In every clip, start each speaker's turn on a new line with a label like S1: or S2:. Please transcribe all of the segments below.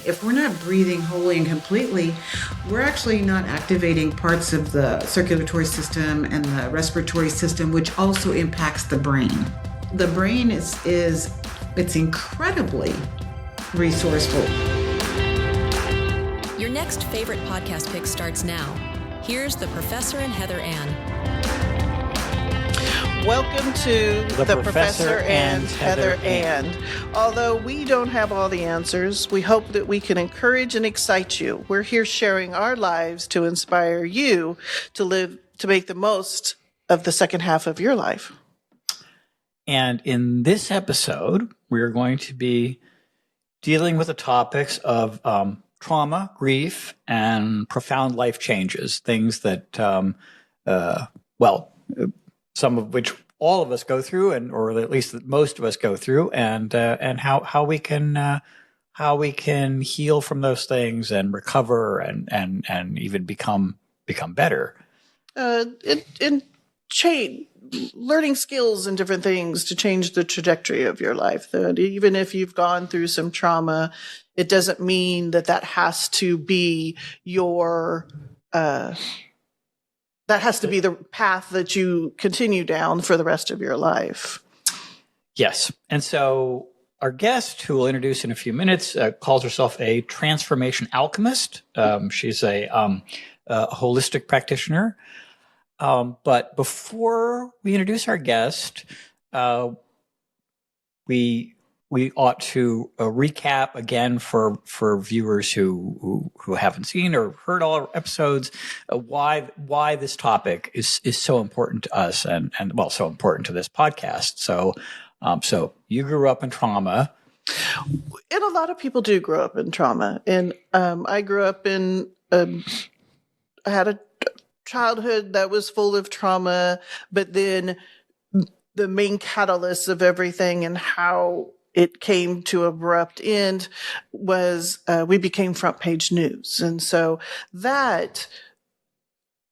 S1: if we're not breathing wholly and completely, we're actually not activating parts of the circulatory system and the respiratory system, which also impacts the brain. The brain is it's incredibly resourceful.
S2: Your next favorite podcast pick starts now. Here's the Professor and Heather Ann.
S3: Welcome to the Professor and Heather Ann. Although we don't have all the answers, we hope that we can encourage and excite you. We're here sharing our lives to inspire you to make the most of the second half of your life.
S4: And in this episode, we're going to be dealing with the topics of trauma, grief, and profound life changes, things that, some of which all of us go through, or at least that most of us go through, and how we can heal from those things and recover and even become better.
S3: And change, learning skills and different things to change the trajectory of your life. That even if you've gone through some trauma, it doesn't mean that has to be your that has to be the path that you continue down for the rest of your life.
S4: Yes. And so our guest, who we'll introduce in a few minutes, calls herself a transformation alchemist. She's a holistic practitioner. But before we introduce our guest, we ought to recap again for viewers who haven't seen or heard all our episodes why this topic is so important to us and so important to this podcast. So you grew up in trauma.
S3: And a lot of people do grow up in trauma. And I grew up in I had a childhood that was full of trauma, but then the main catalyst of everything and how it came to abrupt end was we became front page news. And so that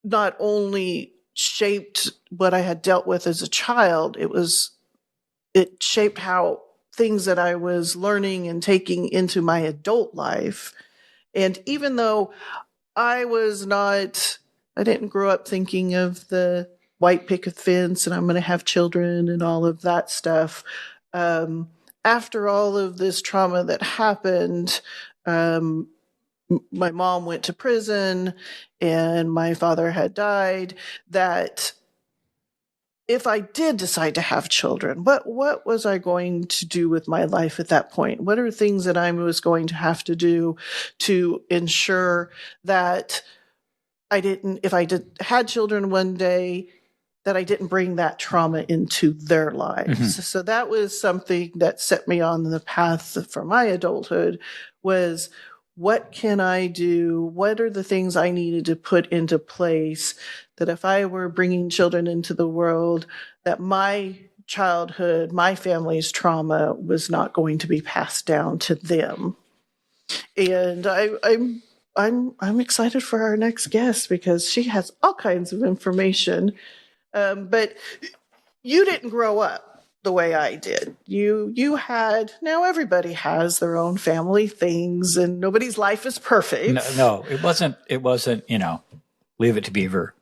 S3: not only shaped what I had dealt with as a child, it shaped how things that I was learning and taking into my adult life. And even though I didn't grow up thinking of the white picket fence and I'm going to have children and all of that stuff. After all of this trauma that happened, my mom went to prison and my father had died, that if I did decide to have children, what was I going to do with my life at that point? What are things that I was going to have to do to ensure that if I had children one day, that I didn't bring that trauma into their lives. Mm-hmm. So that was something that set me on the path for my adulthood was, what can I do? What are the things I needed to put into place that if I were bringing children into the world, that my childhood, my family's trauma was not going to be passed down to them. And I'm excited for our next guest because she has all kinds of information. But you didn't grow up the way I did. Now everybody has their own family things and nobody's life is perfect.
S4: No, it wasn't, Leave It to Beaver.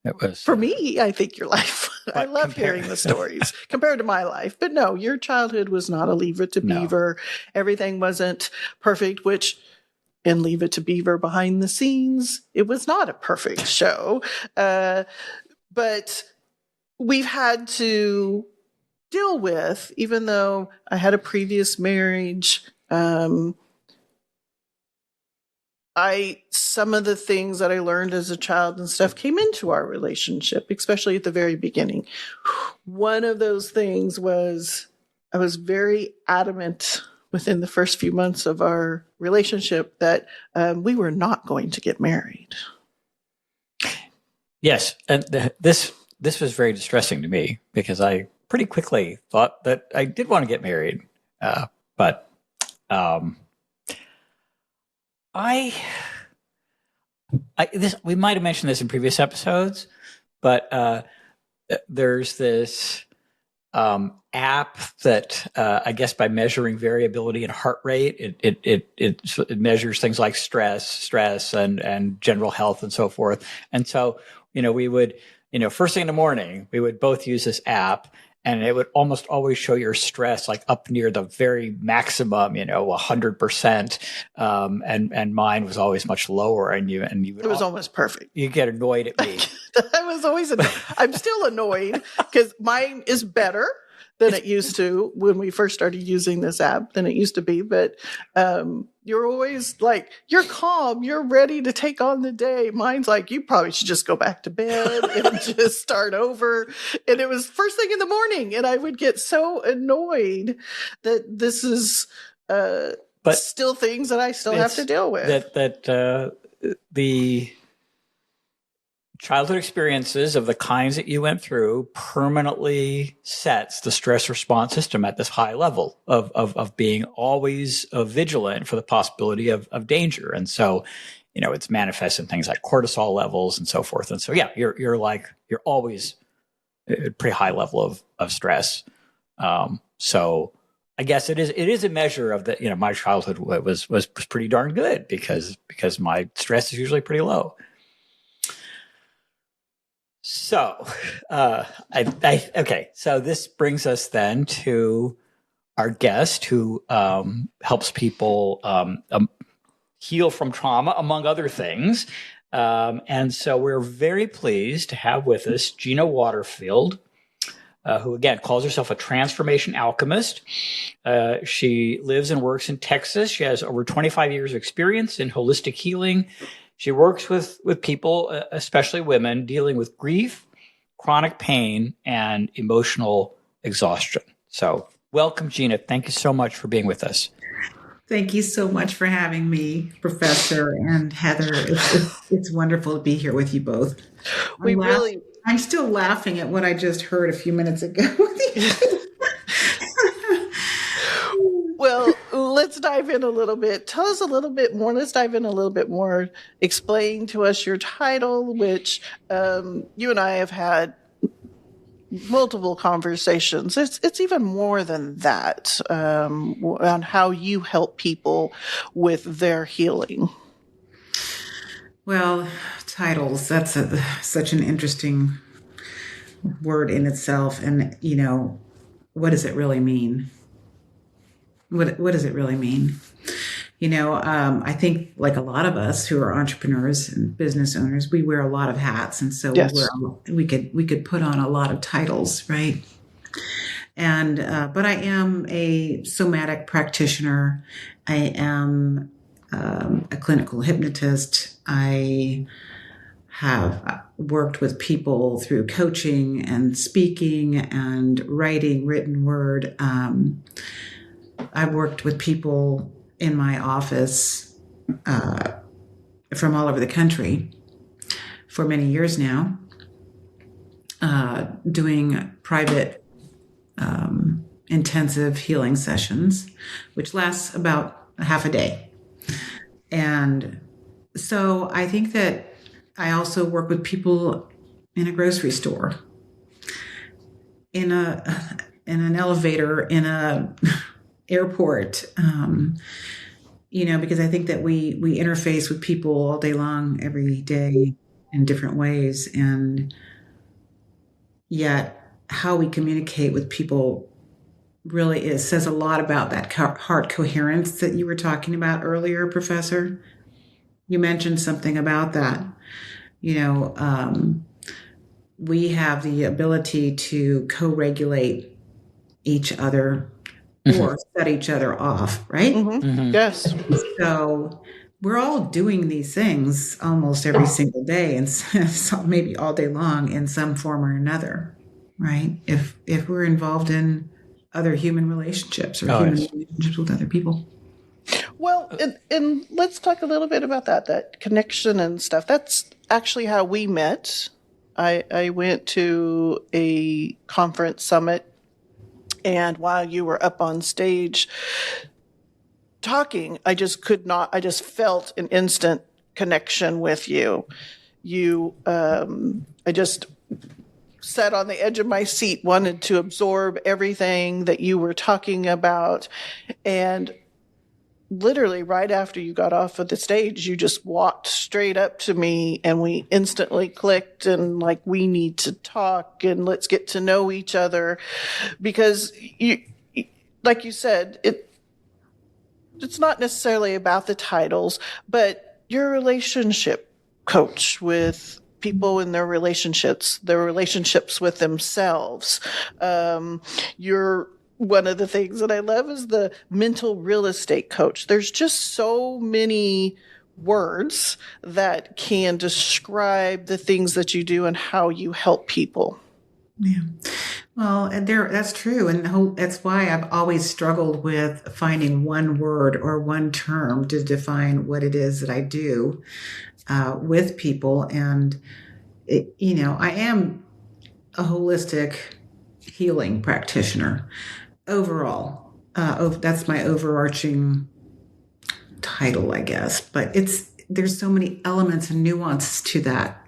S4: It was
S3: for me, I think your life, I love hearing the stories compared to my life, but no, your childhood was not a Leave It to Beaver. Everything wasn't perfect, which in Leave It to Beaver behind the scenes, it was not a perfect show. But we've had to deal with, even though I had a previous marriage, some of the things that I learned as a child and stuff came into our relationship, especially at the very beginning. One of those things was I was very adamant within the first few months of our relationship that we were not going to get married.
S4: Yes, and this was very distressing to me because I pretty quickly thought that I did want to get married, but we might have mentioned this in previous episodes, but there's this app that I guess by measuring variability in heart rate, it measures things like stress and general health and so forth. And so, we would, first thing in the morning, we would both use this app, and it would almost always show your stress like up near the very maximum, 100%. And mine was always much lower, and you would
S3: It was almost perfect.
S4: You get annoyed at me.
S3: I was always I'm still annoyed because mine is better than it used to when we first started using this app than it used to be. But you're always like, you're calm, you're ready to take on the day. Mine's like, you probably should just go back to bed and just start over. And it was first thing in the morning, and I would get so annoyed that this is but still things that I still have to deal with.
S4: The childhood experiences of the kinds that you went through permanently sets the stress response system at this high level of being always vigilant for the possibility of danger. And so, it's manifest in things like cortisol levels and so forth. And so, yeah, you're always at a pretty high level of stress. So I guess it is a measure of that. My childhood was pretty darn good because my stress is usually pretty low. So, okay. So this brings us then to our guest who helps people heal from trauma, among other things. And so we're very pleased to have with us Gina Waterfield, who again calls herself a transformation alchemist. She lives and works in Texas. She has over 25 years of experience in holistic healing. She works with people, especially women, dealing with grief, chronic pain, and emotional exhaustion. So welcome, Gina. Thank you so much for being with us.
S1: Thank you so much for having me, Professor and Heather. It's wonderful to be here with you both. I'm still laughing at what I just heard a few minutes ago.
S3: Well, let's dive in a little bit. Tell us a little bit more. Let's dive in a little bit more. Explain to us your title, which you and I have had multiple conversations. It's even more than that on how you help people with their healing.
S1: Well, titles, that's such an interesting word in itself. And, what does it really mean? What does it really mean? I think like a lot of us who are entrepreneurs and business owners, we wear a lot of hats. And so
S3: yes.
S1: we could put on a lot of titles, right? And, but I am a somatic practitioner. I am a clinical hypnotist. I have worked with people through coaching and speaking and writing written word. I've worked with people in my office from all over the country for many years now, doing private intensive healing sessions, which lasts about half a day. And so I think that I also work with people in a grocery store, in an elevator, in a airport, because I think that we interface with people all day long, every day in different ways. And yet how we communicate with people really says a lot about that heart coherence that you were talking about earlier, Professor. You mentioned something about that. We have the ability to co-regulate each other or set each other off, right?
S3: Mm-hmm. Mm-hmm. Yes.
S1: So we're all doing these things almost every single day, and so maybe all day long in some form or another, right? If we're involved in other human relationships or relationships with other people.
S3: Well, and let's talk a little bit about that connection and stuff. That's actually how we met. I went to a conference summit, and while you were up on stage talking, I just felt an instant connection with you. I just sat on the edge of my seat, wanted to absorb everything that you were talking about. And literally right after you got off of the stage, you just walked straight up to me and we instantly clicked and like, we need to talk and let's get to know each other. Because you, like you said, it's not necessarily about the titles, but you're a relationship coach with people in their relationships with themselves. You're one of the things that I love is the mental real estate coach. There's just so many words that can describe the things that you do and how you help people.
S1: Yeah. Well, and that's true. And that's why I've always struggled with finding one word or one term to define what it is that I do with people. And, I am a holistic healing practitioner overall. That's my overarching title, I guess. But there's so many elements and nuances to that.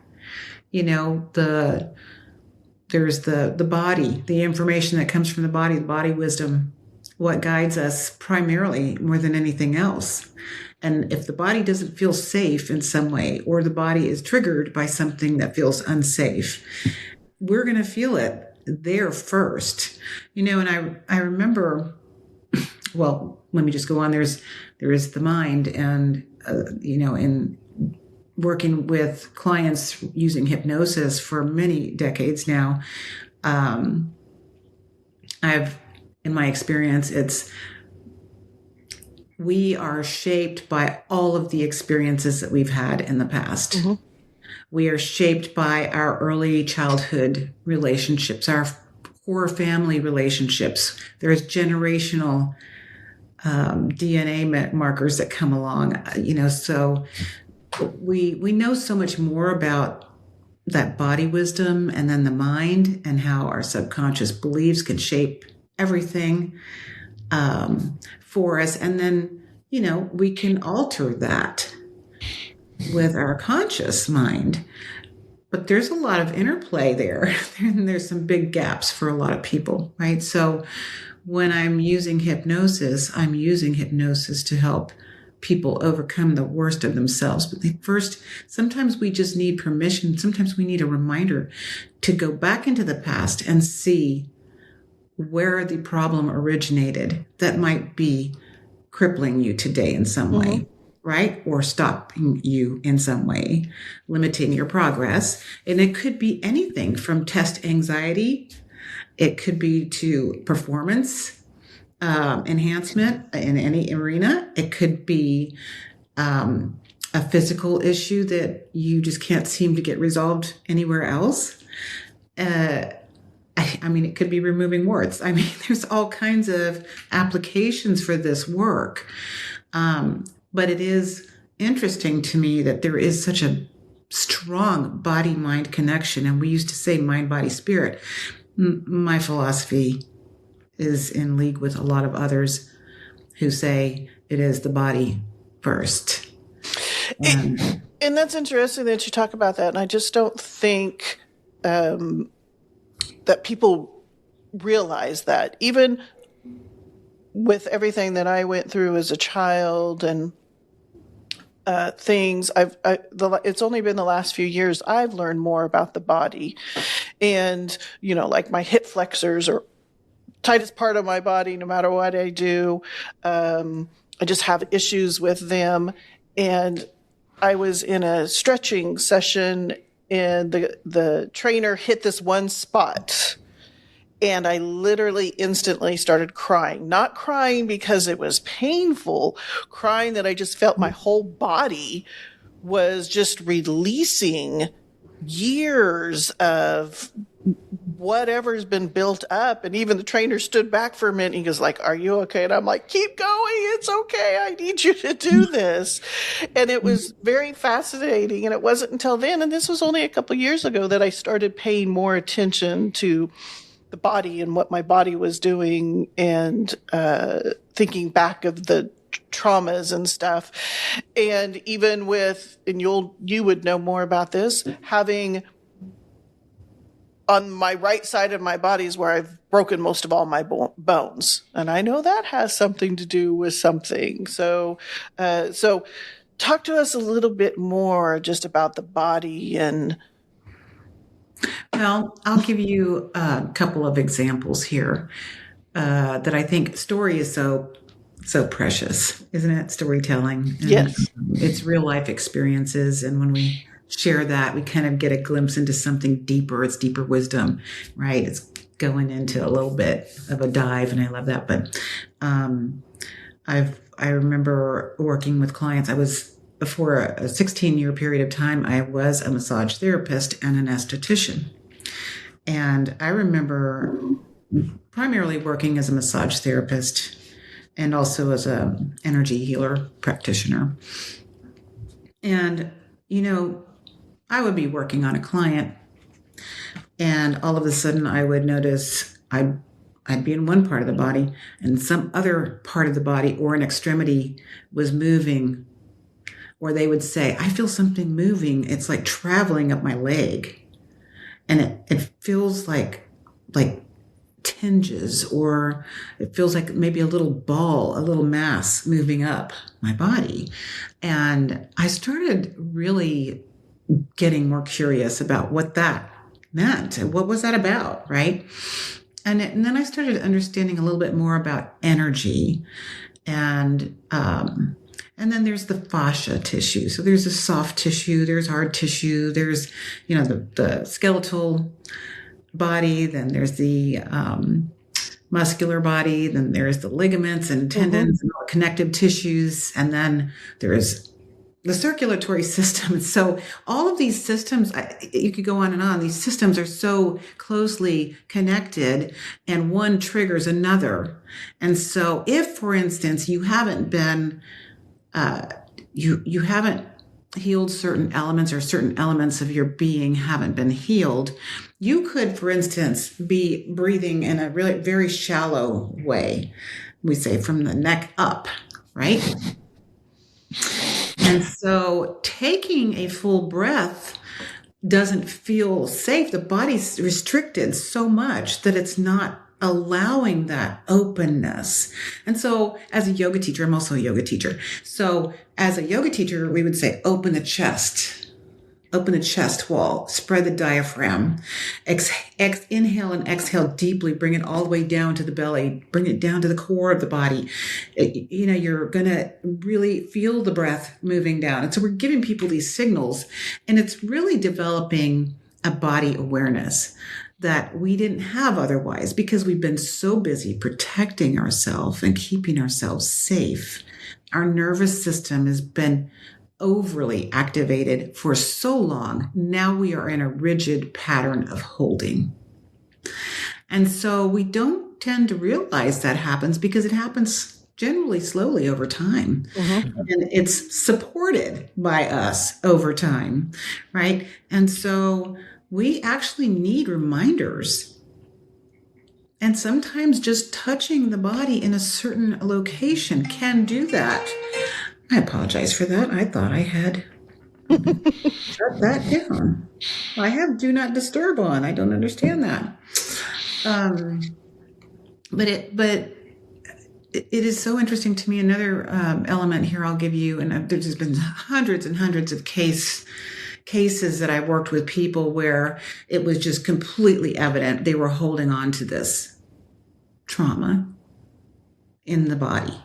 S1: There's the body, the information that comes from the body wisdom, what guides us primarily more than anything else. And if the body doesn't feel safe in some way, or the body is triggered by something that feels unsafe, we're going to feel it there first. And I remember, well, let me just go on. There is the mind, and, in working with clients using hypnosis for many decades now, in my experience, we are shaped by all of the experiences that we've had in the past. Mm-hmm. We are shaped by our early childhood relationships, our core family relationships. There's generational DNA markers that come along, so we know so much more about that body wisdom, and then the mind, and how our subconscious beliefs can shape everything for us. And then, we can alter that with our conscious mind. But there's a lot of interplay there. And there's some big gaps for a lot of people, right? So when I'm using hypnosis to help people overcome the worst of themselves. But first, sometimes we just need permission. Sometimes we need a reminder to go back into the past and see where the problem originated that might be crippling you today in some way, right? Or stopping you in some way, limiting your progress. And it could be anything from test anxiety. It could be to performance enhancement in any arena. It could be a physical issue that you just can't seem to get resolved anywhere else. It could be removing warts. There's all kinds of applications for this work. But it is interesting to me that there is such a strong body-mind connection. And we used to say mind, body, spirit. My philosophy is in league with a lot of others who say it is the body first.
S3: And that's interesting that you talk about that. And I just don't think that people realize that. Even with everything that I went through as a child and things, it's only been the last few years I've learned more about the body. And, like my hip flexors are tightest part of my body, no matter what I do. I just have issues with them. And I was in a stretching session and the trainer hit this one spot. And I literally instantly started crying, not crying because it was painful, crying that I just felt my whole body was just releasing years of whatever's been built up. And even the trainer stood back for a minute. And he goes like, "Are you okay?" And I'm like, "Keep going. It's okay. I need you to do this." And it was very fascinating. And it wasn't until then, and this was only a couple of years ago, that I started paying more attention to the body and what my body was doing, and thinking back of the traumas and stuff. And even with, and you would know more about this, having on my right side of my body is where I've broken most of all my bones. And I know that has something to do with something. So talk to us a little bit more just about the body and.
S1: Well, I'll give you a couple of examples here that I think story is so precious, isn't it? Storytelling. And
S3: Yes.
S1: It's real life experiences. And when we share that, we kind of get a glimpse into something deeper. It's deeper wisdom, right? It's going into a little bit of a dive, and I love that. But I remember working with clients. For a 16-year period of time, I was a massage therapist and an esthetician. And I remember primarily working as a massage therapist and also as an energy healer practitioner. And, I would be working on a client, and all of a sudden I would notice I'd be in one part of the body and some other part of the body or an extremity was moving. Or they would say, I feel something moving. It's like traveling up my leg. And it feels like tinges, or it feels like maybe a little ball, a little mass moving up my body. And I started really getting more curious about what that meant and what was that about, right? And then I started understanding a little bit more about energy. And then there's the fascia tissue. So there's the soft tissue, there's hard tissue, there's, the skeletal body, then there's the muscular body, then there's the ligaments and tendons and all the connective tissues, and then there's the circulatory system. So all of these systems, you could go on and on. These systems are so closely connected, and one triggers another. And so if, for instance, you haven't been you haven't healed certain elements, or certain elements of your being haven't been healed, you could, for instance, be breathing in a really very shallow way. We say from the neck up, right? And so taking a full breath doesn't feel safe. The body's restricted so much that it's not allowing that openness. And so as a yoga teacher, I'm also a yoga teacher. So as a yoga teacher, we would say, open the chest wall, spread the diaphragm, inhale and exhale deeply, bring it all the way down to the belly, bring it down to the core of the body. You're going to really feel the breath moving down. And so we're giving people these signals, and it's really developing a body awareness that we didn't have otherwise, because we've been so busy protecting ourselves and keeping ourselves safe. Our nervous system has been overly activated for so long. Now we are in a rigid pattern of holding. And so we don't tend to realize that happens, because it happens generally slowly over time. And it's supported by us over time, right? And so we actually need reminders. And sometimes just touching the body in a certain location can do that. I apologize for that. I thought I had shut that down. I have do not disturb on. I don't understand that. But it is so interesting to me. Another element here I'll give you, and there's been hundreds and hundreds of cases that I worked with people where it was just completely evident they were holding on to this trauma in the body.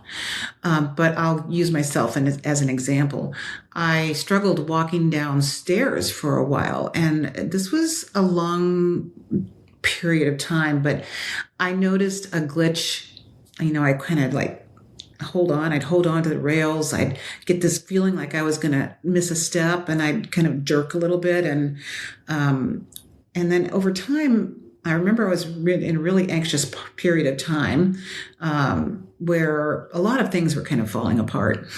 S1: But I'll use myself as an example. I struggled walking downstairs for a while, and this was a long period of time, but I noticed a glitch. I kind of like I'd hold on to the rails. I'd get this feeling like I was going to miss a step, and I'd kind of jerk a little bit. And then over time, I remember I was in a really anxious period of time, where a lot of things were kind of falling apart.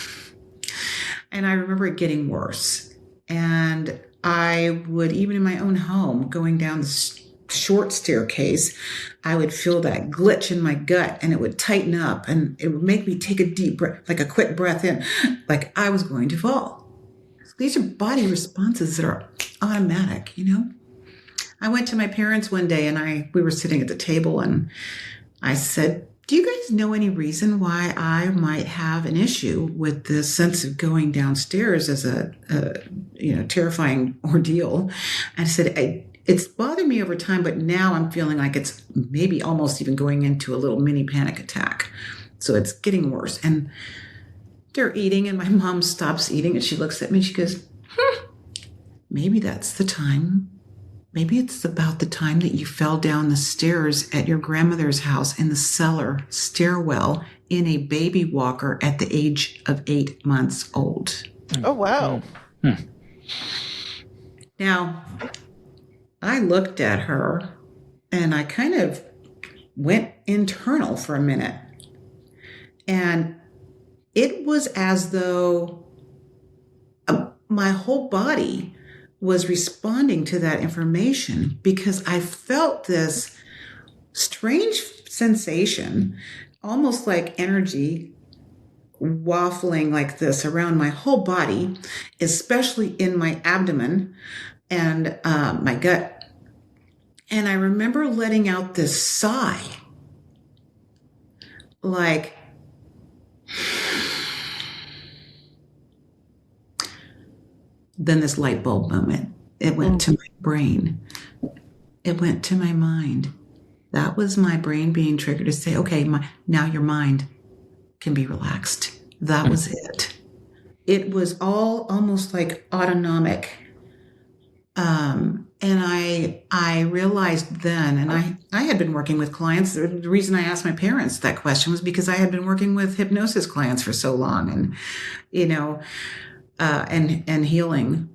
S1: And I remember it getting worse. And I would, even in my own home, going down the short staircase, I would feel that glitch in my gut, and it would tighten up, and it would make me take a deep breath, like a quick breath in, like I was going to fall. These are body responses that are automatic, I went to my parents one day and we were sitting at the table and I said, do you guys know any reason why I might have an issue with this sense of going downstairs as a terrifying ordeal? And I said, it's bothered me over time, but now I'm feeling like it's maybe almost even going into a little mini panic attack. So it's getting worse. And they're eating and my mom stops eating and she looks at me and she goes, maybe that's the time. Maybe it's about the time that you fell down the stairs at your grandmother's house in the cellar stairwell in a baby walker at the age of 8 months old.
S3: Oh, wow.
S4: Mm-hmm.
S1: Now, I looked at her and I kind of went internal for a minute. And it was as though my whole body was responding to that information because I felt this strange sensation, almost like energy waffling like this around my whole body, especially in my abdomen and my gut. And I remember letting out this sigh, like, then this light bulb moment. It went to my brain. It went to my mind. That was my brain being triggered to say, okay, now your mind can be relaxed. That was it. It was all almost like autonomic. And I realized then, and I had been working with clients. The reason I asked my parents that question was because I had been working with hypnosis clients for so long and, and healing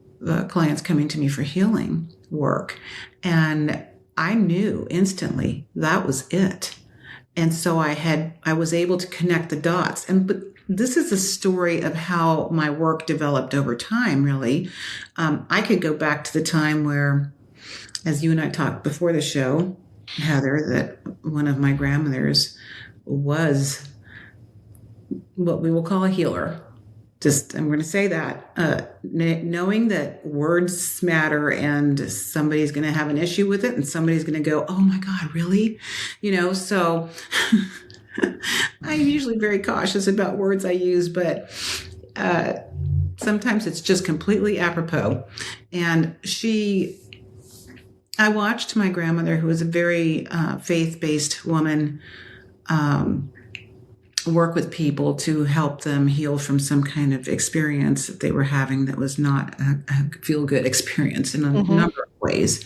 S1: clients coming to me for healing work. And I knew instantly that was it. And so I was able to connect the dots. But this is a story of how my work developed over time, really. I could go back to the time where, as you and I talked before the show, Heather, that one of my grandmothers was what we will call a healer. I'm going to say that, knowing that words matter and somebody's going to have an issue with it and somebody's going to go, oh my God, really? So I'm usually very cautious about words I use, but sometimes it's just completely apropos. And I watched my grandmother, who was a very faith-based woman, work with people to help them heal from some kind of experience that they were having that was not a feel-good experience in a number of ways.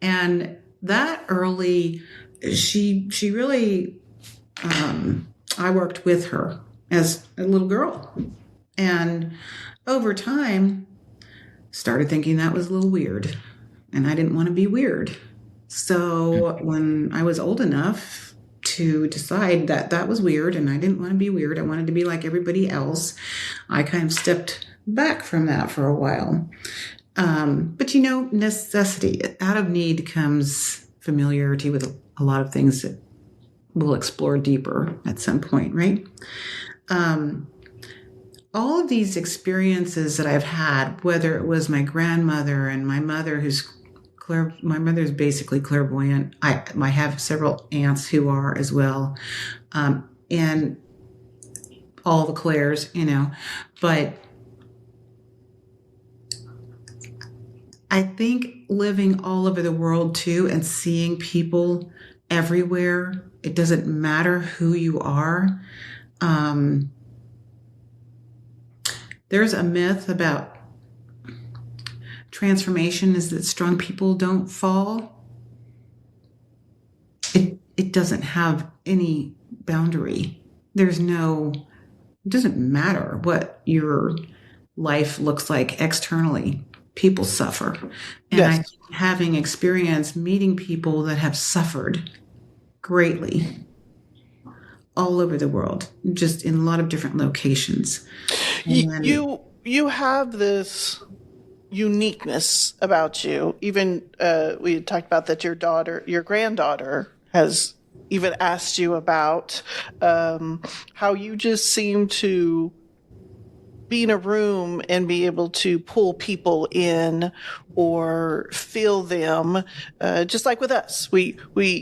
S1: And that early, she really, I worked with her as a little girl. And over time, started thinking that was a little weird. And I didn't want to be weird. So when I was old enough to decide that was weird and I didn't want to be weird, I wanted to be like everybody else, I kind of stepped back from that for a while. But necessity, out of need comes familiarity with a lot of things that we'll explore deeper at some point, right? All of these experiences that I've had, whether it was my grandmother and my mother, my mother's basically clairvoyant. I have several aunts who are as well, and all the clairs, but I think living all over the world too and seeing people everywhere, it doesn't matter who you are. There's a myth about transformation is that strong people don't fall. It doesn't have any boundary. It doesn't matter what your life looks like externally. People suffer. And
S3: Yes.
S1: I think having experience meeting people that have suffered greatly all over the world, just in a lot of different locations. And
S3: You have this uniqueness about you. Even we talked about that your granddaughter has even asked you about how you just seem to be in a room and be able to pull people in or feel them, just like with us. We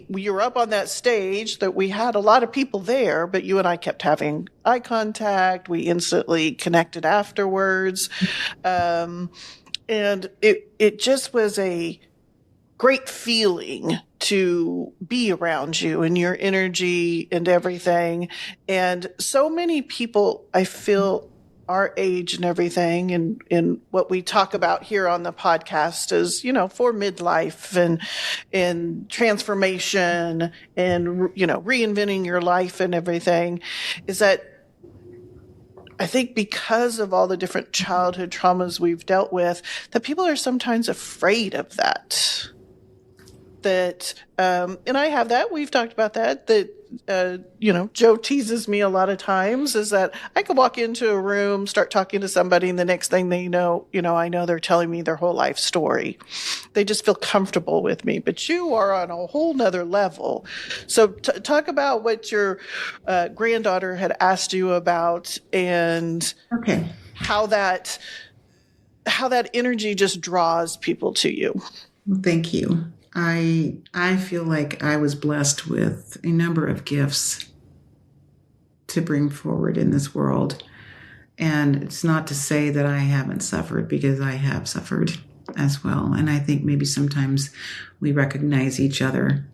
S3: were up on that stage that we had a lot of people there, but you and I kept having eye contact. We instantly connected afterwards. And it just was a great feeling to be around you and your energy and everything. And so many people, I feel, our age and everything, and what we talk about here on the podcast is, for midlife and transformation and, reinventing your life and everything, is that I think because of all the different childhood traumas we've dealt with, that people are sometimes afraid of that. And I have that. We've talked about that. Joe teases me a lot of times is that I could walk into a room, start talking to somebody, and the next thing they know, I know they're telling me their whole life story. They just feel comfortable with me. But you are on a whole nother level. So talk about what your granddaughter had asked you about and how that energy just draws people to you.
S1: Well, thank you. I feel like I was blessed with a number of gifts to bring forward in this world. And it's not to say that I haven't suffered, because I have suffered as well. And I think maybe sometimes we recognize each other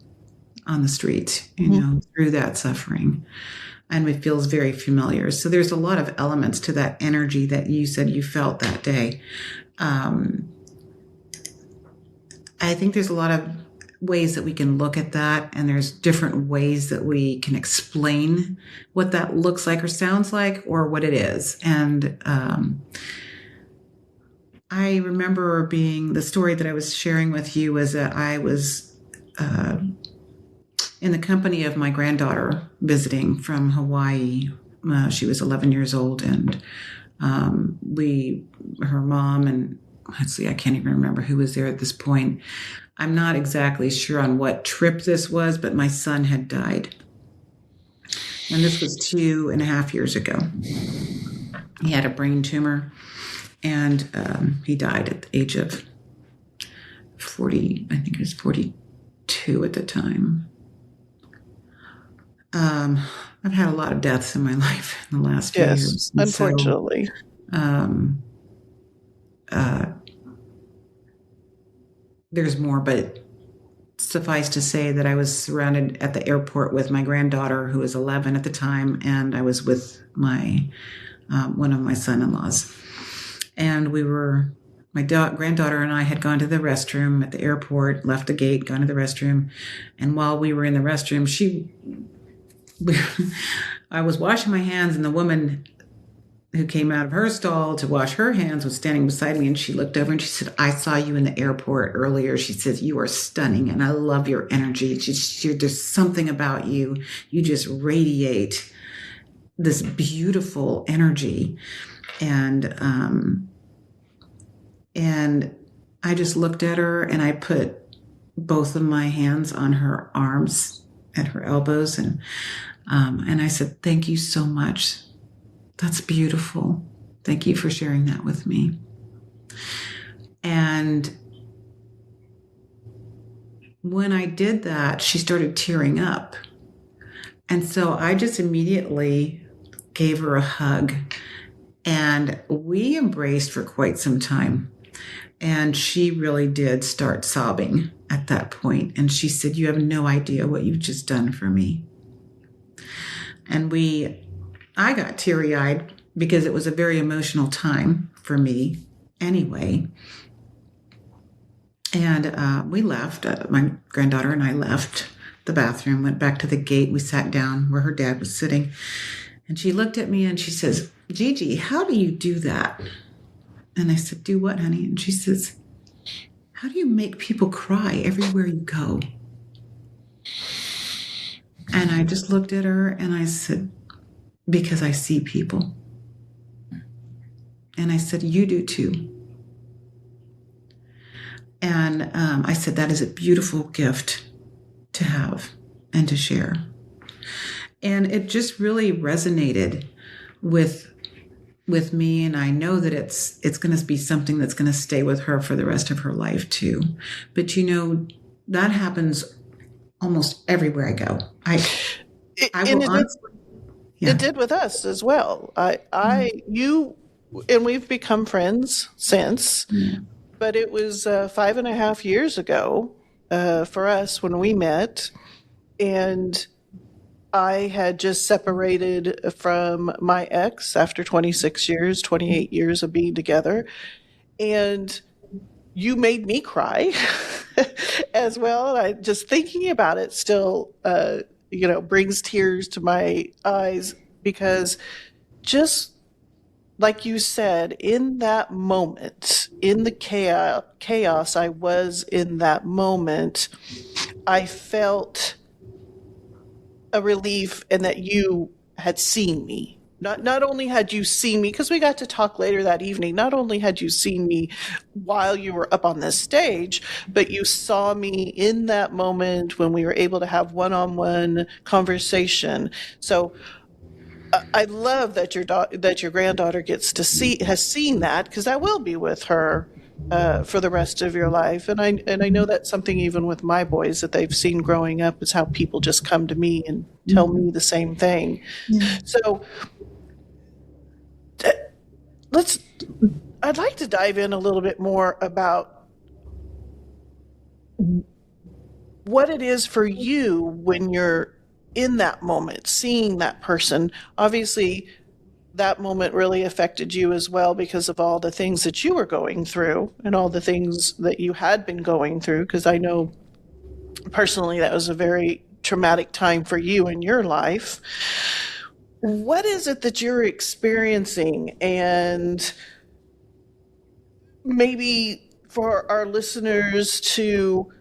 S1: on the street, through that suffering. And it feels very familiar. So there's a lot of elements to that energy that you said you felt that day. I think there's a lot of ways that we can look at that, and there's different ways that we can explain what that looks like or sounds like or what it is. And I remember the story that I was sharing with you was that I was in the company of my granddaughter visiting from Hawaii. She was 11 years old, and her mom and let's see, I can't even remember who was there at this point. I'm not exactly sure on what trip this was, but my son had died. And this was 2.5 years ago. He had a brain tumor, and he died at the age of 40, I think it was 42 at the time. I've had a lot of deaths in my life in the last few years.
S3: Yes, unfortunately.
S1: There's more, but suffice to say that I was surrounded at the airport with my granddaughter, who was 11 at the time, and I was with my one of my son-in-laws. And my granddaughter and I had gone to the restroom at the airport, left the gate, gone to the restroom. And while we were in the restroom, I was washing my hands, and the woman who came out of her stall to wash her hands was standing beside me, and she looked over and she said, "I saw you in the airport earlier." She says, "You are stunning, and I love your energy. There's something about you. You just radiate this beautiful energy." And I just looked at her, and I put both of my hands on her arms at her elbows, and I said, "Thank you so much. That's beautiful. Thank you for sharing that with me." And when I did that, she started tearing up. And so I just immediately gave her a hug, and we embraced for quite some time. And she really did start sobbing at that point. And she said, "You have no idea what you've just done for me." And I got teary-eyed because it was a very emotional time for me anyway. And we left. My granddaughter and I left the bathroom, went back to the gate. We sat down where her dad was sitting. And she looked at me and she says, "Gigi, how do you do that?" And I said, "Do what, honey?" And she says, "How do you make people cry everywhere you go?" And I just looked at her and I said, "Because I see people." And I said, "You do too." And I said, "That is a beautiful gift to have and to share." And it just really resonated with with me, and I know that it's going to be something that's going to stay with her for the rest of her life too. But that happens almost everywhere I go.
S3: It did with us as well. You, and we've become friends since.
S1: Yeah.
S3: But it was 5.5 years ago for us when we met, and I had just separated from my ex after 26 years, 28 years of being together, and you made me cry as well. I just thinking about it still, brings tears to my eyes, because just like you said, in that moment, in the chaos I was in that moment, I felt a relief in that you had seen me. Not only had you seen me, because we got to talk later that evening, not only had you seen me while you were up on this stage, but you saw me in that moment when we were able to have one-on-one conversation. So I love that your granddaughter has seen that, because I will be with her for the rest of your life. And I know that's something even with my boys that they've seen growing up, is how people just come to me and tell me the same thing. Yeah. So I'd like to dive in a little bit more about what it is for you when you're in that moment, seeing that person. Obviously, that moment really affected you as well because of all the things that you were going through and all the things that you had been going through, because I know personally that was a very traumatic time for you in your life. What is it that you're experiencing? And maybe for our listeners to,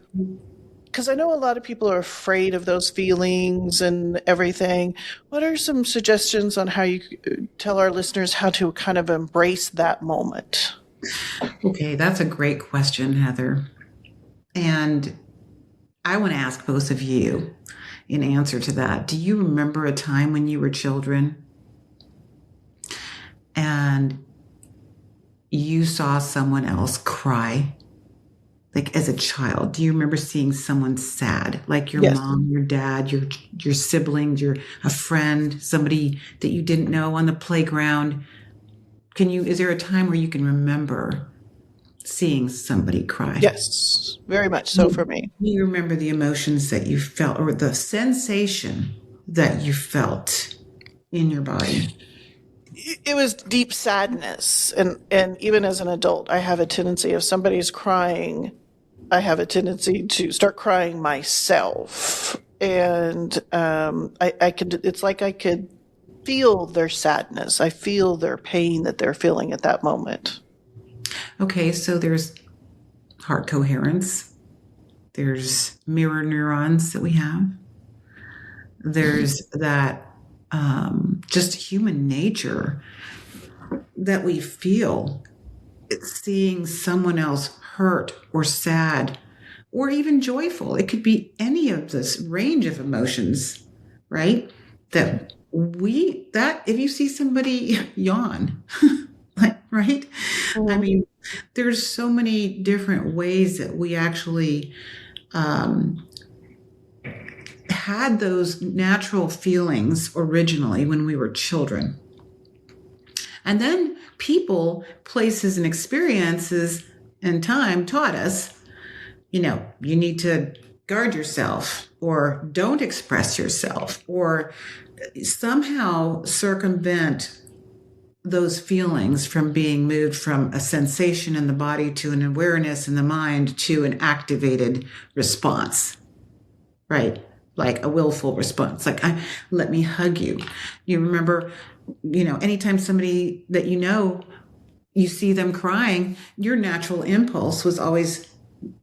S3: because I know a lot of people are afraid of those feelings and everything. What are some suggestions on how you tell our listeners how to kind of embrace that moment?
S1: Okay, that's a great question, Heather. And I want to ask both of you in answer to that. Do you remember a time when you were children and you saw someone else cry? Like as a child, do you remember seeing someone sad, like your mom, your dad, your siblings, a friend, somebody that you didn't know on the playground? Is there a time where you can remember seeing somebody cry?
S3: Yes, very much so for me.
S1: Do you remember the emotions that you felt, or the sensation that you felt in your body?
S3: It was deep sadness. And even as an adult, I have a tendency, if somebody's crying, I have a tendency to start crying myself. And it's like I could feel their sadness. I feel their pain that they're feeling at that moment.
S1: Okay, so there's heart coherence. There's mirror neurons that we have. There's that just human nature that we feel. It's seeing someone else hurt or sad or even joyful. It could be any of this range of emotions, right? That if you see somebody yawn, right? Mm-hmm. I mean, there's so many different ways that we actually had those natural feelings originally when we were children. And then people, places, and experiences and time taught us, you need to guard yourself or don't express yourself or somehow circumvent those feelings from being moved from a sensation in the body to an awareness in the mind to an activated response, right? Like a willful response, like, let me hug you. You remember, anytime somebody that you see them crying, your natural impulse was always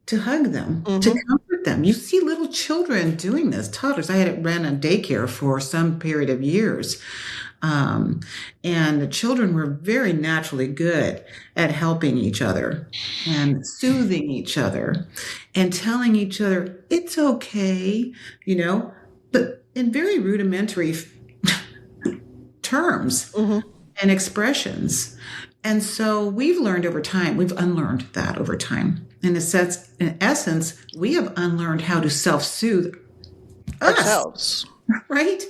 S1: to hug them, mm-hmm. to comfort them. You see little children doing this, toddlers. I ran a daycare for some period of years. And the children were very naturally good at helping each other and soothing each other and telling each other, it's okay, but in very rudimentary terms. Mm-hmm. and expressions. And so we've learned over time, we've unlearned that over time. In essence, we have unlearned how to self-soothe
S3: ourselves.
S1: Right?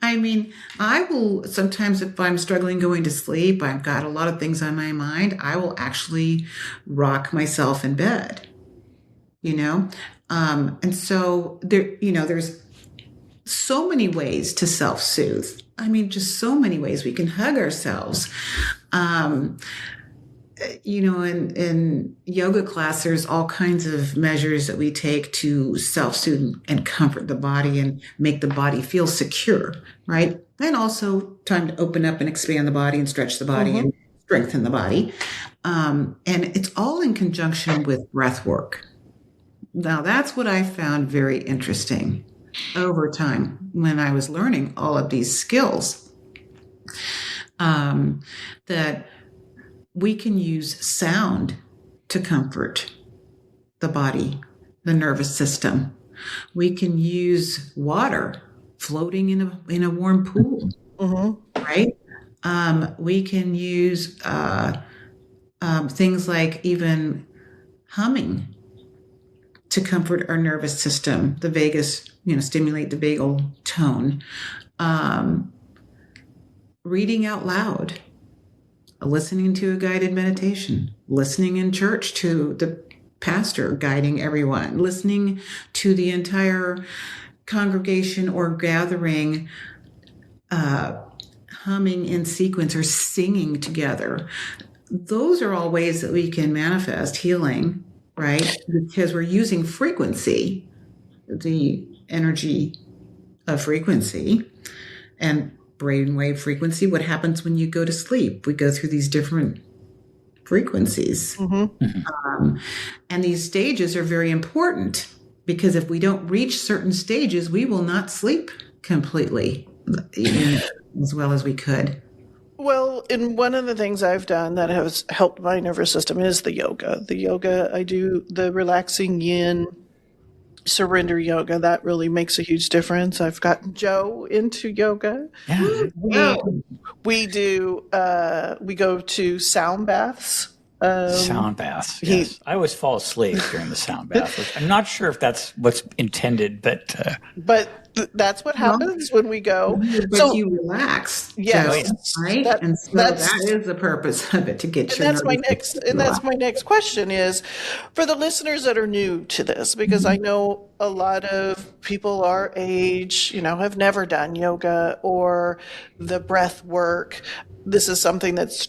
S1: I mean, I will sometimes, if I'm struggling going to sleep, I've got a lot of things on my mind, I will actually rock myself in bed, and so there's so many ways to self-soothe. I mean, just so many ways we can hug ourselves. In yoga class, there's all kinds of measures that we take to self-soothe and comfort the body and make the body feel secure, right? And also time to open up and expand the body and stretch the body and strengthen the body. And it's all in conjunction with breath work. Now, that's what I found very interesting over time when I was learning all of these skills, that we can use sound to comfort the body, the nervous system. We can use water floating in a warm pool, right? We can use things like even humming to comfort our nervous system, the vagus, stimulate the vagal tone. Reading out loud, listening to a guided meditation, listening in church to the pastor guiding everyone, listening to the entire congregation or gathering, humming in sequence or singing together. Those are all ways that we can manifest healing, right? Because we're using frequency, the energy of frequency, and brainwave frequency. What happens when you go to sleep? We go through these different frequencies. And these stages are very important because if we don't reach certain stages, we will not sleep completely as well as we could.
S3: Well, and one of the things I've done that has helped my nervous system is the yoga. The yoga, I do the relaxing yin surrender yoga. That really makes a huge difference. I've gotten Joe into yoga.
S4: Yeah.
S3: We go to sound baths.
S4: Sound baths. Yes. I always fall asleep during the sound bath. Which I'm not sure if that's what's intended, but
S3: that's what happens when we go.
S1: But you relax.
S3: Yes,
S1: right. And so that is the purpose of it, to get your.
S3: That's my next question is for the listeners that are new to this, because I know a lot of people our age, have never done yoga or the breath work. This is something that's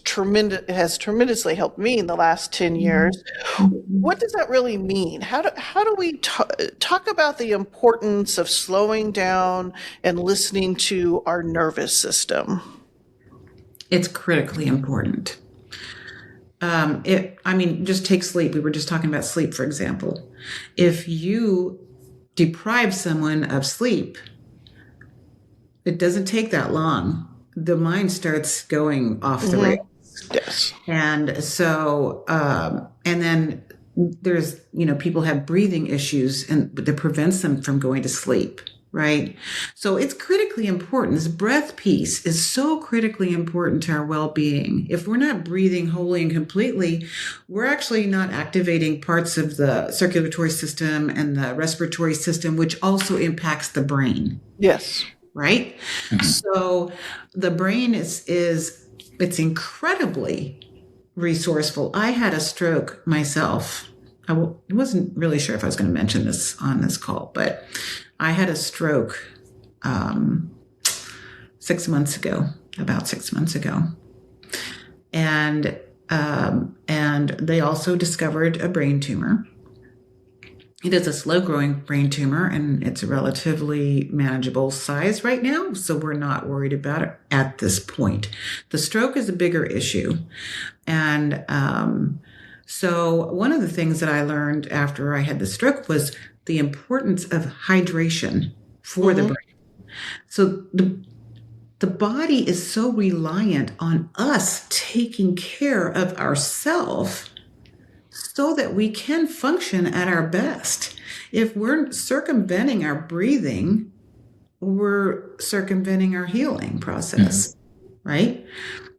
S3: has tremendously helped me in the last 10 years. What does that really mean? How do we talk about the importance of slowing down and listening to our nervous system?
S1: It's critically important. Just take sleep. We were just talking about sleep, for example. If you deprive someone of sleep, it doesn't take that long. The mind starts going off the rails.
S3: Yes.
S1: And so, and then there's, people have breathing issues and that prevents them from going to sleep, right? So it's critically important. This breath piece is so critically important to our well-being. If we're not breathing wholly and completely, we're actually not activating parts of the circulatory system and the respiratory system, which also impacts the brain.
S3: Yes.
S1: Right? So the brain is it's incredibly resourceful. I had a stroke myself. I wasn't really sure if I was going to mention this on this call, but I had a stroke about 6 months ago. And they also discovered a brain tumor. It is a slow-growing brain tumor, and it's a relatively manageable size right now, so we're not worried about it at this point. The stroke is a bigger issue. And so one of the things that I learned after I had the stroke was the importance of hydration for the brain. So the body is so reliant on us taking care of ourselves so that we can function at our best. If we're circumventing our breathing, we're circumventing our healing process, right?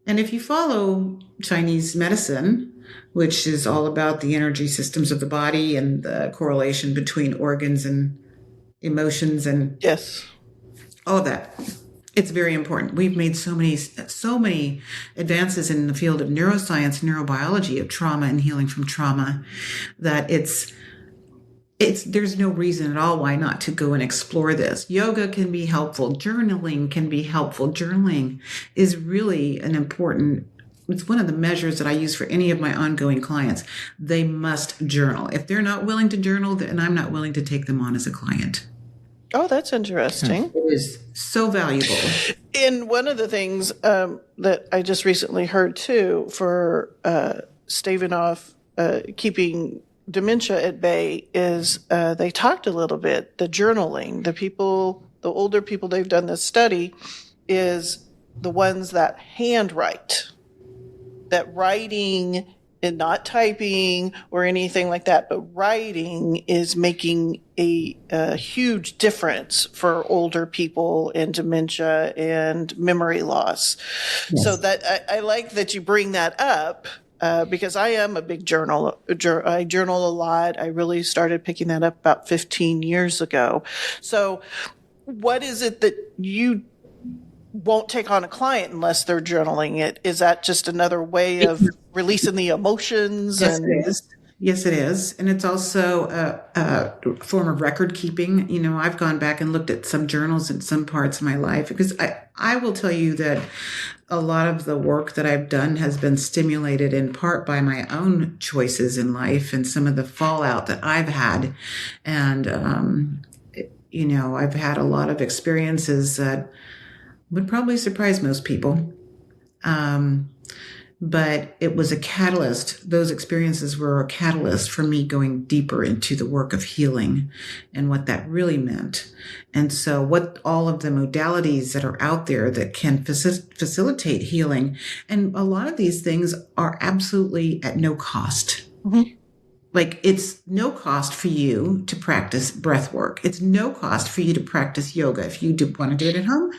S1: And if you follow Chinese medicine, which is all about the energy systems of the body and the correlation between organs and emotions and
S3: Yes.
S1: all of that, it's very important. We've made so many advances in the field of neuroscience, neurobiology of trauma and healing from trauma, that there's no reason at all why not to go and explore this. Yoga can be helpful. Journaling can be helpful. Journaling is really it's one of the measures that I use for any of my ongoing clients. They must journal. If they're not willing to journal, then I'm not willing to take them on as a client.
S3: Oh, that's interesting.
S1: It is so valuable.
S3: And one of the things that I just recently heard too for staving off keeping dementia at bay is they talked a little bit, the journaling. The older people they've done this study is the ones that handwrite, that writing and not typing or anything like that, but writing is making a huge difference for older people in dementia and memory loss. Yes. So that I like that you bring that up because I am a big journaler. I journal a lot. I really started picking that up about 15 years ago. So what is it that you won't take on a client unless they're journaling it? Is that just another way of releasing the emotions?
S1: Yes, it is. Yes, it is. And it's also a form of record keeping. You know, I've gone back and looked at some journals in some parts of my life because I will tell you that a lot of the work that I've done has been stimulated in part by my own choices in life and some of the fallout that I've had. And, you know, I've had a lot of experiences that would probably surprise most people. But it was a catalyst. Those experiences were a catalyst for me going deeper into the work of healing and what that really meant. And so what all of the modalities that are out there that can facilitate healing. And a lot of these things are absolutely at no cost. Mm-hmm. Like it's no cost for you to practice breath work. It's no cost for you to practice yoga. If you want to do it at home,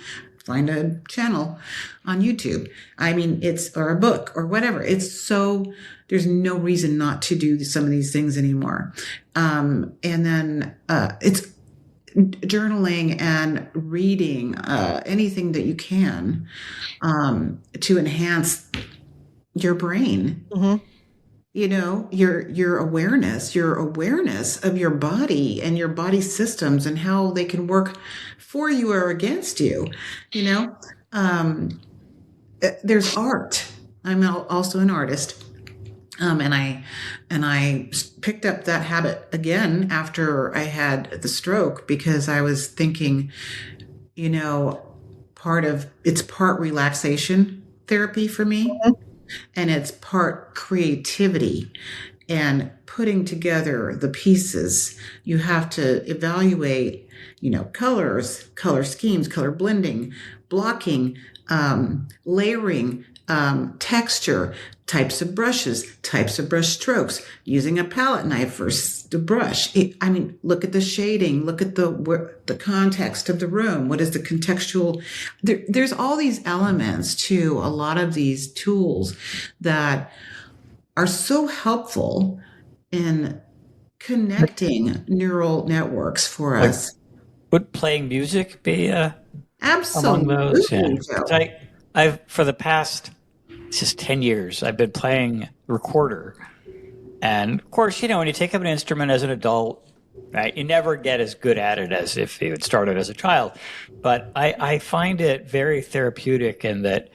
S1: find a channel on YouTube. I mean, or a book or whatever. There's no reason not to do some of these things anymore. And then, it's journaling and reading, anything that you can, to enhance your brain. Mm-hmm. You know, your awareness of your body and your body systems and how they can work for you or against you. You know, there's art. I'm also an artist. And I picked up that habit again after I had the stroke because I was thinking, you know, it's part relaxation therapy for me. Mm-hmm. And it's part creativity and putting together the pieces. You have to evaluate, you know, colors, color schemes, color blending, blocking, layering, texture, types of brushes, types of brush strokes, using a palette knife versus the brush. Look at the shading, look at the context of the room. What is the contextual? There's all these elements to a lot of these tools that are so helpful in connecting neural networks for us.
S4: Would playing music be
S1: absolutely
S4: among those? Yeah. I've for the past just 10 years, I've been playing recorder. And of course, you know, when you take up an instrument as an adult, right, you never get as good at it as if you had started as a child. But I find it very therapeutic in that,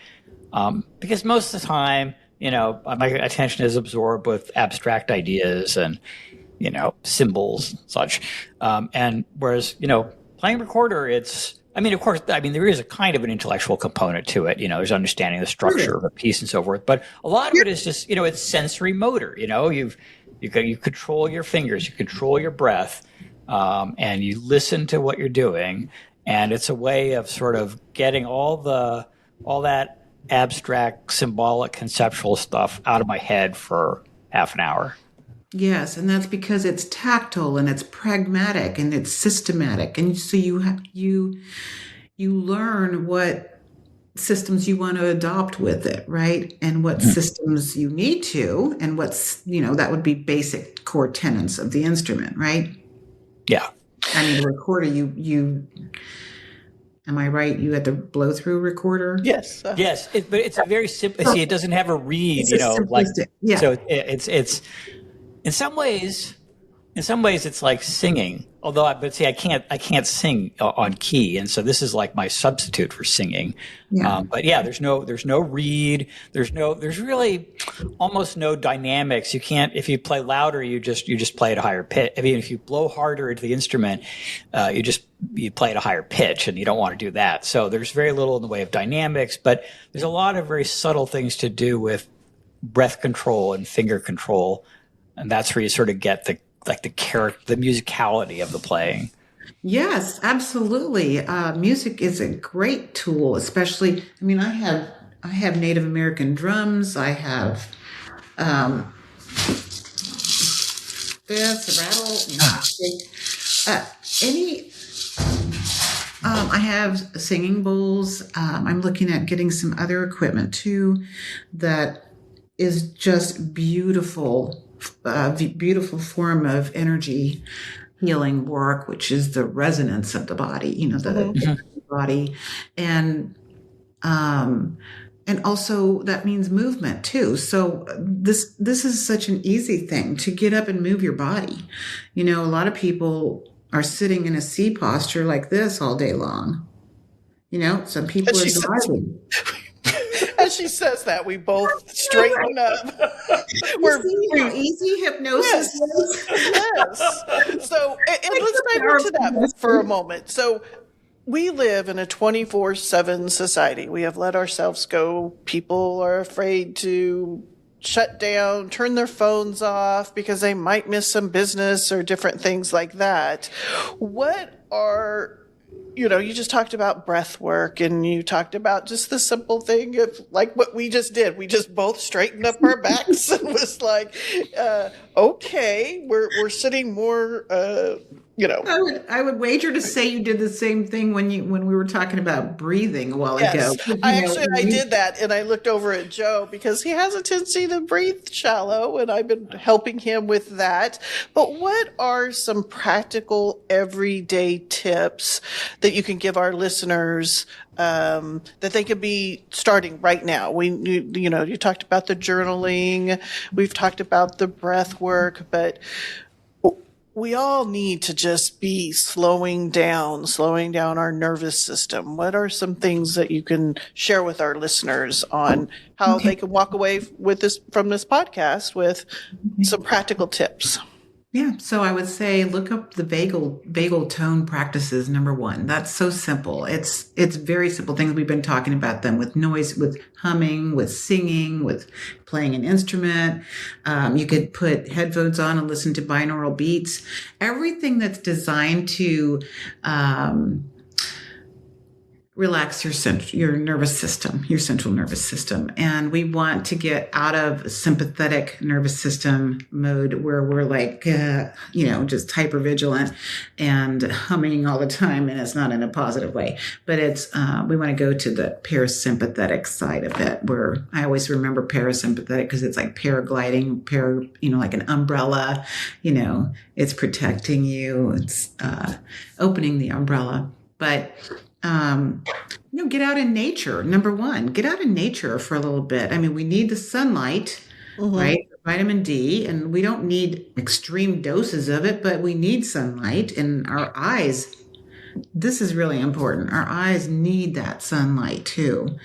S4: because most of the time, you know, my attention is absorbed with abstract ideas and, you know, symbols and such. And whereas, you know, playing recorder, of course, there is a kind of an intellectual component to it. You know, there's understanding the structure of a piece and so forth. But a lot of it is just, you know, it's sensory motor. You know, you control your fingers, you control your breath, and you listen to what you're doing. And it's a way of sort of getting all that abstract, symbolic, conceptual stuff out of my head for half an hour.
S1: Yes, and that's because it's tactile and it's pragmatic and it's systematic, and so you learn what systems you want to adopt with it, right? And what systems you need to, and what's, that would be basic core tenets of the instrument, right?
S4: Yeah.
S1: I mean, the recorder, am I right? You had the blow through recorder?
S3: Yes.
S4: Yes. But it's a very simple, see, it doesn't have a reed,
S1: Yeah.
S4: So it's in some ways it's like singing. Although, I can't sing on key, and so this is like my substitute for singing.
S1: Yeah.
S4: But yeah, there's no reed. There's really almost no dynamics. You can't, if you play louder, you just play at a higher pitch. I mean, if you blow harder into the instrument, you play at a higher pitch, and you don't want to do that. So there's very little in the way of dynamics, but there's a lot of very subtle things to do with breath control and finger control, and that's where you sort of get the character, the musicality of the playing.
S1: Yes, absolutely. Music is a great tool, especially, I mean, I have Native American drums. I have this, rattle, I have singing bowls. I'm looking at getting some other equipment too that is just beautiful form of energy healing work, which is the resonance of the body, the body, and also that means movement too. So this is such an easy thing to get up and move your body. A lot of people are sitting in a C posture like this all day long. Some people are driving.
S3: As she says that, we both straighten up.
S1: We're how easy hypnosis is.
S3: Yes. So, and let's dive into that for a moment. So, we live in a 24/7 society. We have let ourselves go. People are afraid to shut down, turn their phones off because they might miss some business or different things like that. What are you just talked about breath work, and you talked about just the simple thing of like what we just did. We just both straightened up our backs and was like, okay, we're sitting more,
S1: I would wager to say you did the same thing when we were talking about breathing a while ago.
S3: I did that, and I looked over at Joe because he has a tendency to breathe shallow, and I've been helping him with that. But what are some practical everyday tips that you can give our listeners that they could be starting right now? You talked about the journaling, we've talked about the breath work, but we all need to just be slowing down our nervous system. What are some things that you can share with our listeners on how they can walk away from this podcast with some practical tips?
S1: Yeah. So I would say look up the vagal tone practices, number one. That's so simple. It's very simple things. We've been talking about them with noise, with humming, with singing, with playing an instrument. You could put headphones on and listen to binaural beats. Everything that's designed to relax your nervous system, your central nervous system. And we want to get out of sympathetic nervous system mode where we're like, just hypervigilant and humming all the time. And it's not in a positive way, but we want to go to the parasympathetic side of it, where I always remember parasympathetic because it's like paragliding, like an umbrella, it's protecting you. It's opening the umbrella, but get out in nature. Number one, get out in nature for a little bit. I mean, we need the sunlight, right? Vitamin D, and we don't need extreme doses of it, but we need sunlight. And our eyes, this is really important. Our eyes need that sunlight too.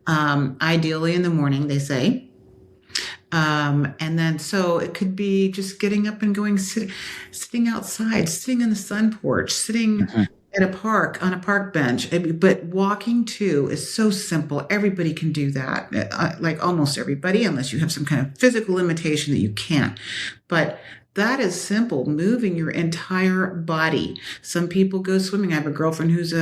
S1: Ideally in the morning, they say. And then, so it could be just getting up and going, sitting outside, sitting on the sun porch, sitting at on a park bench. But walking too is so simple. Everybody can do that, like almost everybody, unless you have some kind of physical limitation that you can't. But that is simple, moving your entire body. Some people go swimming. I have a girlfriend who's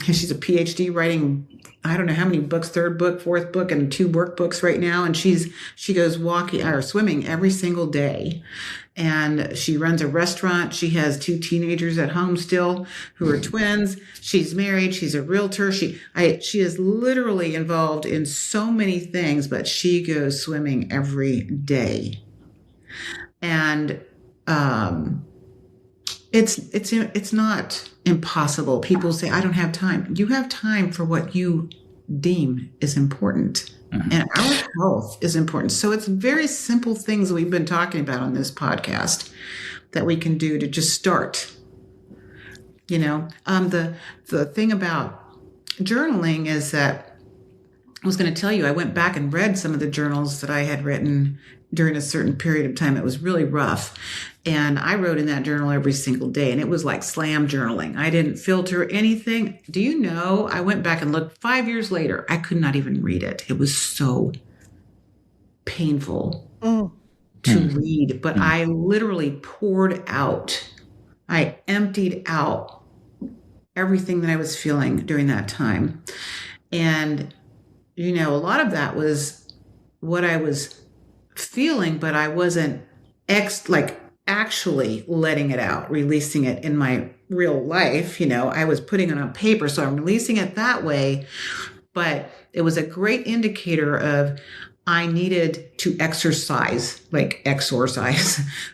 S1: she's a PhD writing, I don't know how many books, third book, fourth book, and 2 workbooks right now. And she goes walking or swimming every single day. and she runs a restaurant. She has 2 teenagers at home still who are twins. She's married. She's a realtor. She is literally involved in so many things, but she goes swimming every day. And it's not impossible. People say, I don't have time. You have time for what you deem is important. And our health is important. So it's very simple things we've been talking about on this podcast that we can do to just start. The thing about journaling is that I was going to tell you, I went back and read some of the journals that I had written during a certain period of time. It was really rough. And I wrote in that journal every single day, and it was like slam journaling. I didn't filter anything. Do you know, I went back and looked 5 years later. I could not even read it. It was so painful to read, but I literally poured out. I emptied out everything that I was feeling during that time. And, a lot of that was what I was feeling, but I wasn't actually letting it out, releasing it in my real life. I was putting it on paper, so I'm releasing it that way. But it was a great indicator of I needed to exercise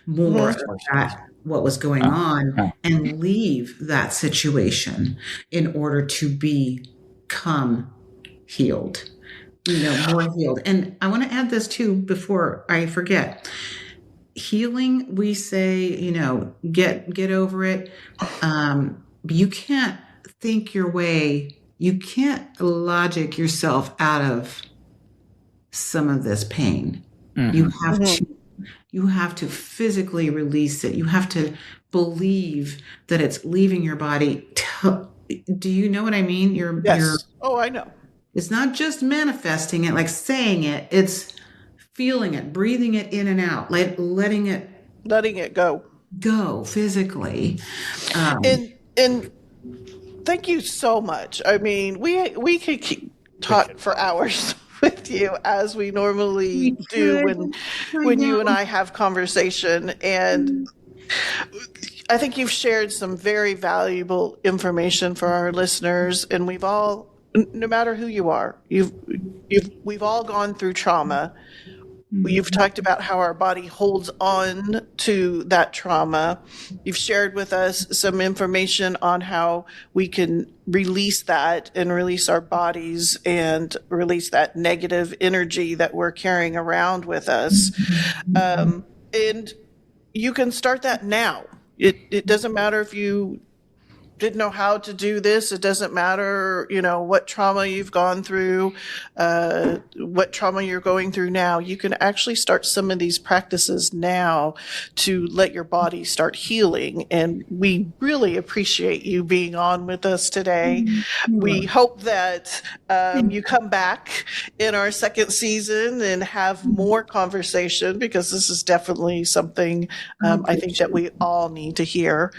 S1: more at what was going on and leave that situation in order to become healed, more healed. And I want to add this too before I forget. Healing, we say, get over it. You can't think your way. You can't logic yourself out of some of this pain. You have to physically release it. You have to believe that it's leaving your body. Do you know what I mean?
S3: Yes. I know.
S1: It's not just manifesting it, like saying it. It's feeling it, breathing it in and out, letting it go physically.
S3: And thank you so much. I mean, we could keep talking for hours with you, as we normally do when you and I have conversation. And I think you've shared some very valuable information for our listeners. And we've all, no matter who you are, we've all gone through trauma. You've talked about how our body holds on to that trauma. You've shared with us some information on how we can release that and release our bodies and release that negative energy that we're carrying around with us. And you can start that now. It doesn't matter if you didn't know how to do this. It doesn't matter, what trauma you've gone through, what trauma you're going through now. You can actually start some of these practices now to let your body start healing. And we really appreciate you being on with us today. We hope that you come back in our second season and have more conversation, because this is definitely something I think that we all need to hear.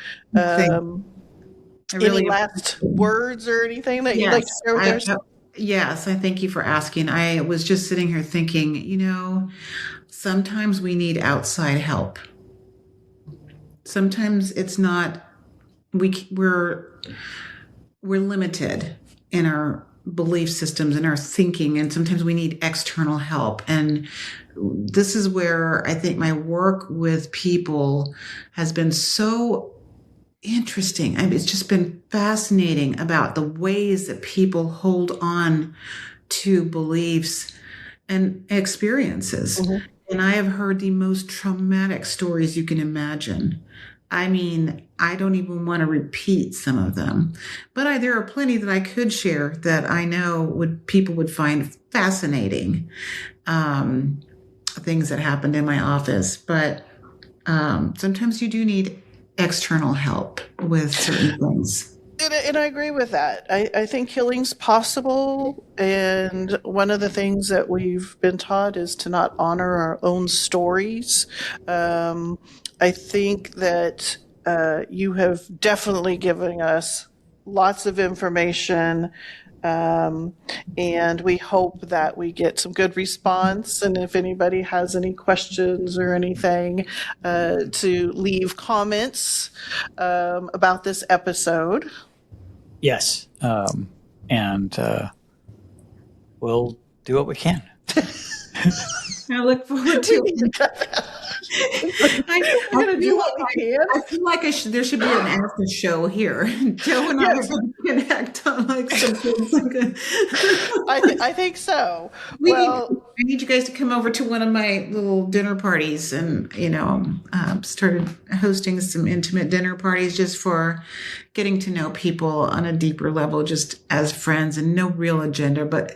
S3: Any last words or anything that you'd like to share with us?
S1: Yes, I thank you for asking. I was just sitting here thinking, sometimes we need outside help. Sometimes it's not, we're limited in our belief systems and our thinking, and sometimes we need external help. And this is where I think my work with people has been so interesting. It's just been fascinating about the ways that people hold on to beliefs and experiences. And I have heard the most traumatic stories you can imagine. I mean, I don't even want to repeat some of them, but there are plenty that I could share that I know people would find fascinating, things that happened in my office. But sometimes you do need external help with certain things.
S3: And I agree with that. I think healing's possible. And one of the things that we've been taught is to not honor our own stories. I think that you have definitely given us lots of information And we hope that we get some good response. And if anybody has any questions or anything, to leave comments about this episode.
S4: Yes. And we'll do what we can.
S1: I look forward to it.
S3: We're going to do what we can.
S1: I feel like there should be an after show here. Joe and I are going to connect on like some things.
S3: I think so.
S1: I need you guys to come over to one of my little dinner parties, and started hosting some intimate dinner parties just for getting to know people on a deeper level, just as friends, and no real agenda, but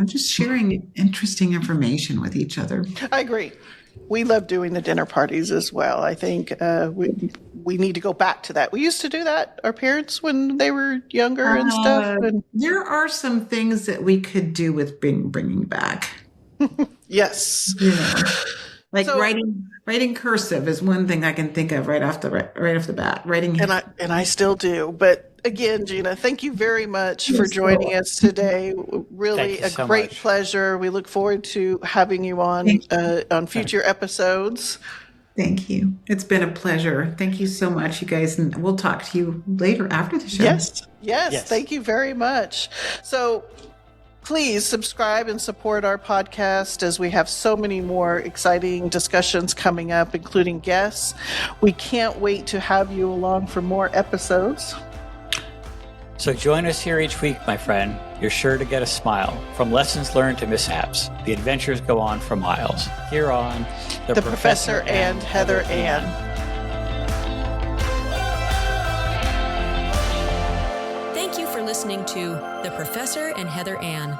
S1: just sharing interesting information with each other.
S3: I agree. We love doing the dinner parties as well. I think we need to go back to that. We used to do that, our parents, when they were younger and stuff. And
S1: there are some things that we could do with bringing back.
S3: Yes.
S1: Like writing cursive is one thing I can think of right off the bat. Writing,
S3: and I still do. But again, Gina, thank you very much for joining us today. Really a great pleasure. We look forward to having you on future episodes.
S1: Thank you. It's been a pleasure. Thank you so much, you guys. And we'll talk to you later after the show.
S3: Yes. Thank you very much. So please subscribe and support our podcast, as we have so many more exciting discussions coming up, including guests. We can't wait to have you along for more episodes.
S4: So join us here each week, my friend. You're sure to get a smile. From lessons learned to mishaps, the adventures go on for miles. Here on
S3: The Professor and Heather Ann.
S2: Thank you for listening to The Professor and Heather Ann.